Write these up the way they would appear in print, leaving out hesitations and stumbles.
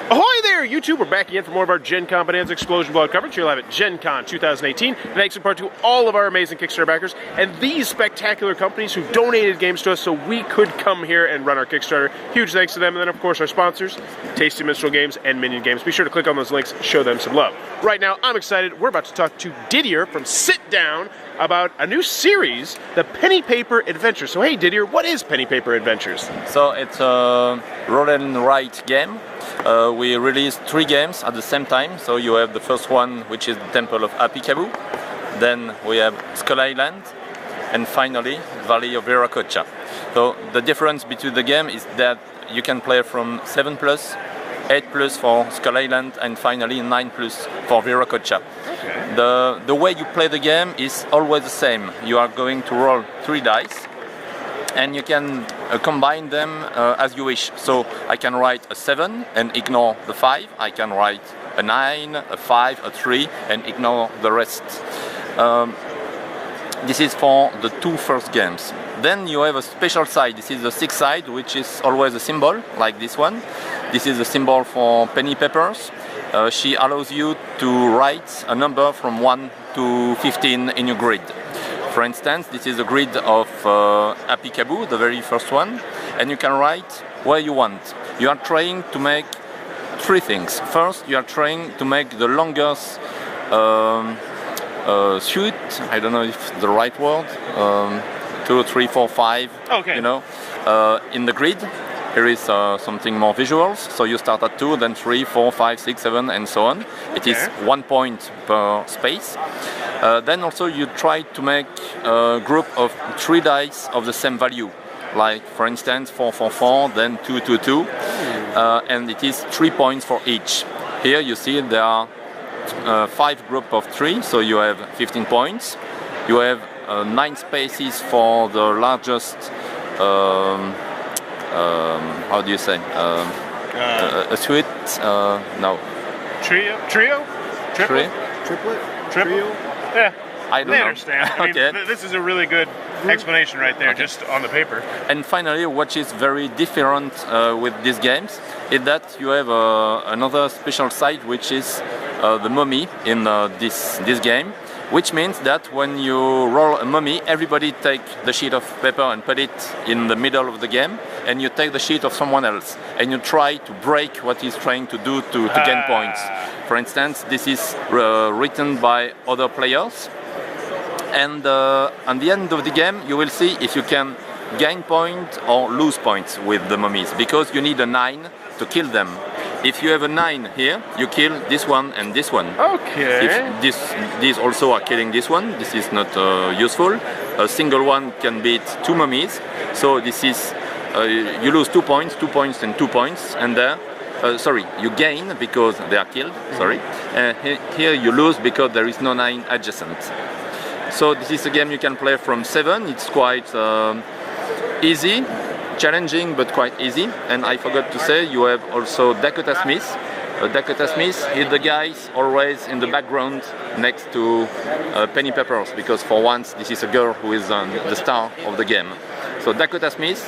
Ahoy there, YouTube! We're back again for more of our Gencon Bonanza Explosion Blood coverage here live at Gencon 2018. Thanks in part to all of our amazing Kickstarter backers and these spectacular companies who donated games to us so we could come here and run our Kickstarter. Huge thanks to them, and then of course our sponsors, Tasty Minstrel Games and Minion Games. Be sure to click on those links, show them some love. Right now, I'm excited. We're about to talk to Didier from Sit Down about a new series, the Penny Paper Adventures. So hey Didier, what is Penny Paper Adventures? So it's a roll and write game. We released 3 games at the same time. So you have the first one, which is the Temple of Apikabu. Then we have Skull Island, and finally Valley of Viracocha. So the difference between the game is that you can play from 7+, 8+ for Skull Island, and finally 9+ for Viracocha. Okay. The way you play the game is always the same. You are going to roll 3 dice, and you can combine them as you wish. So I can write a 7 and ignore the 5. I can write a 9, a 5, a 3, and ignore the rest. This is for the 2 first games. Then you have a special side. This is the 6th side, which is always a symbol, like this one. This is a symbol for penny papers. She allows you to write a number from 1 to 15 in your grid. For instance, this is a grid of Apikabu, the very first one, and you can write where you want. You are trying to make 3 things. First, you are trying to make the longest suite, I don't know if the right word, 2, 3, 4, 5, okay. You know, in the grid. Here is something more visuals, so you start at 2, then 3, 4, 5, 6, 7, and so on. Okay. It is 1 point per space. Then also you try to make a group of 3 dice of the same value. Like for instance 4, 4, 4, then 2, 2, 2, and it is 3 points for each. Here you see there are 5 group of 3, so you have 15 points. You have 9 spaces for the largest, how do you say, a suite, no. Trio? Triplet? Trio? Yeah, I don't know. Understand. I mean, Okay. this is a really good explanation right there, Okay. just on the paper. And finally, what is very different with these games is that you have another special side, which is the mummy in this game, which means that when you roll a mummy, everybody take the sheet of paper and put it in the middle of the game, and you take the sheet of someone else, and you try to break what he's trying to do to gain points. For instance, this is written by other players, and at the end of the game you will see if you can gain points or lose points with the mummies, because you need a 9 to kill them. If you have a 9 here, you kill this one and this one. Okay. If these also are killing this one, this is not useful. A single one can beat 2 mummies, so this is you lose 2 points, 2 points, and 2 points, and there. Sorry, you gain because they are killed. Sorry. Here you lose because there is no 9 adjacent. So this is a game you can play from 7. It's quite easy, challenging, but quite easy. And I forgot to say, you have also Dakota Smith. Dakota Smith is the guy always in the background next to Penny Papers, because for once this is a girl who is the star of the game. So Dakota Smith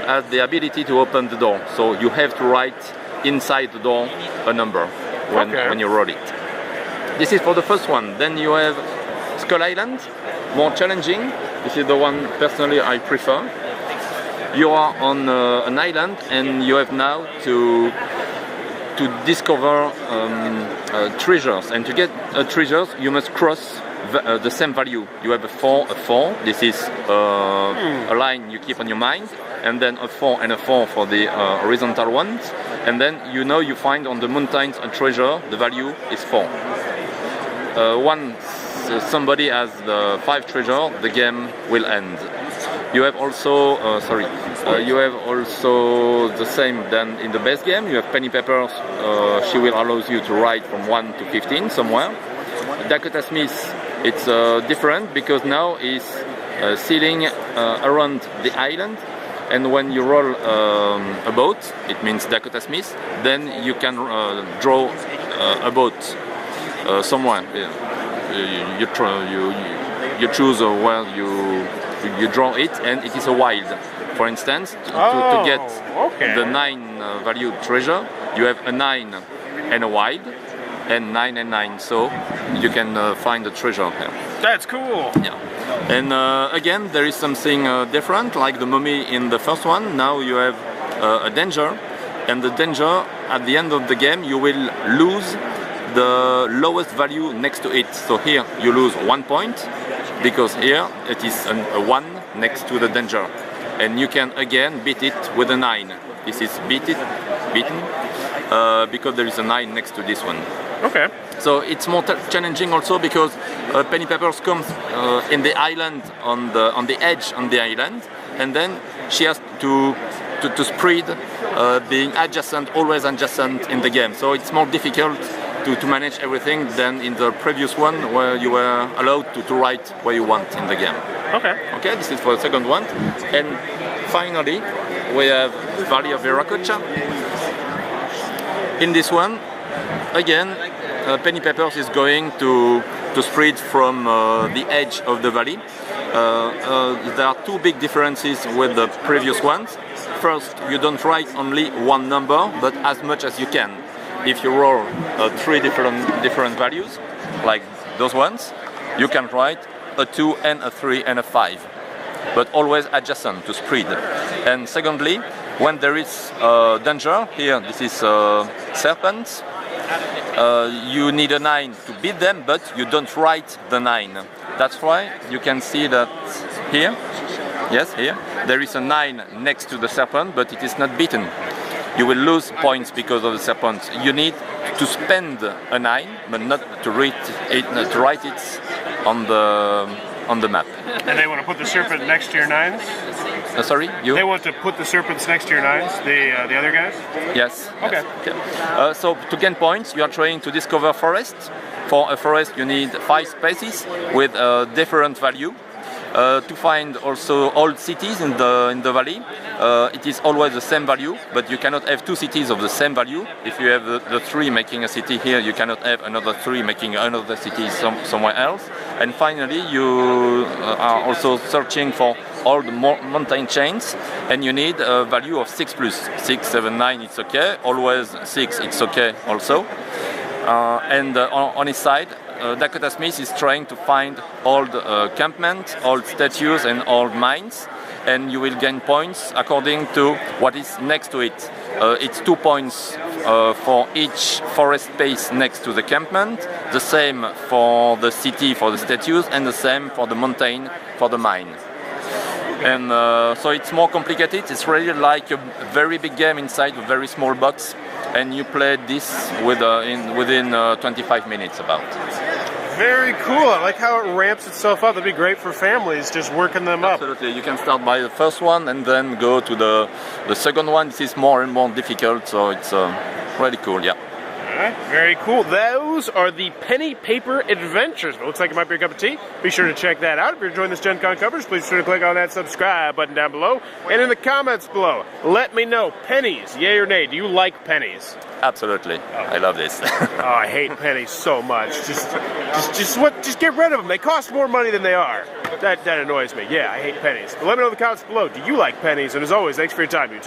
has the ability to open the door. So you have to write inside the door a number when you roll it. This is for the first one. Then you have Skull Island, more challenging. This is the one personally I prefer. You are on an island, and you have now to discover treasures. And to get treasures, you must cross the same value. You have a 4, a 4. This is a line you keep on your mind, and then a 4 and a 4 for the horizontal ones. And then you find on the mountains a treasure. The value is 4. Once somebody has the 5 treasure, the game will end. You have also, you have also the same than in the base game. You have Penny Papers. She will allow you to write from 1 to 15 somewhere. Dakota Smith, it's different because now is sailing around the island, and when you roll a boat, it means Dakota Smith, then you can draw a boat somewhere. You choose where you draw it, and it is a wild. For instance, to get the 9 value treasure, you have a 9 and a wide, and 9 and 9, so you can find the treasure here. That's cool. Yeah. And again, there is something different, like the mummy in the first one. Now you have a danger, and the danger, at the end of the game, you will lose the lowest value next to it. So here you lose 1 point, because here it is a 1 next to the danger. And you can again beat it with a 9. This is beaten, because there is a 9 next to this one. Okay. So it's more challenging also because Penny Papers comes in the island, on the edge on the island, and then she has to spread being adjacent, always adjacent in the game. So it's more difficult to manage everything than in the previous one, where you were allowed to write where you want in the game. Okay. Okay, this is for the second one. And finally, we have Valley of Viracocha. In this one, again, Penny Papers is going to spread from the edge of the valley. There are two big differences with the previous ones. First, you don't write only one number, but as much as you can. If you roll 3 different values, like those ones, you can write a 2 and a 3 and a 5, but always adjacent to spread. And secondly, when there is danger, here this is serpents, you need a 9 to beat them, but you don't write the 9. That's why you can see that here, yes, here, there is a 9 next to the serpent, but it is not beaten. You will lose points because of the serpent. You need to spend a 9, but not to write it on the map. And they want to put the serpent next to your 9s? Sorry, you? They want to put the serpents next to your 9s, the other guys? Yes. Okay. Yes, okay. So to gain points, you are trying to discover forest. For a forest, you need 5 spaces with a different value. To find also old cities in the valley, it is always the same value, but you cannot have 2 cities of the same value. If you have the 3 making a city here, you cannot have another 3 making another city somewhere else. And finally, you are also searching for all the mountain chains, and you need a value of 6 plus. 6, 7, 9, it's okay. Always 6, it's okay also. And on his side, Dakota Smith is trying to find old campment, old statues and old mines, and you will gain points according to what is next to it. It's 2 points for each forest space next to the campment, the same for the city for the statues, and the same for the mountain for the mine. And so it's more complicated. It's really like a very big game inside a very small box, and you play this within 25 minutes about. Very cool. I like how it ramps itself up. That'd be great for families, just working them up. Absolutely. You can start by the first one and then go to the second one. This is more and more difficult, so it's really cool, yeah. Alright, very cool. Those are the Penny Paper Adventures. It looks like it might be a cup of tea. Be sure to check that out. If you're enjoying this Gen Con coverage, please be sure to click on that subscribe button down below. And in the comments below, let me know, pennies, yay or nay? Do you like pennies? Absolutely. I love this. Oh, I hate pennies so much. Just get rid of them. They cost more money than they are. That annoys me. Yeah, I hate pennies. But let me know in the comments below, do you like pennies? And as always, thanks for your time, YouTube.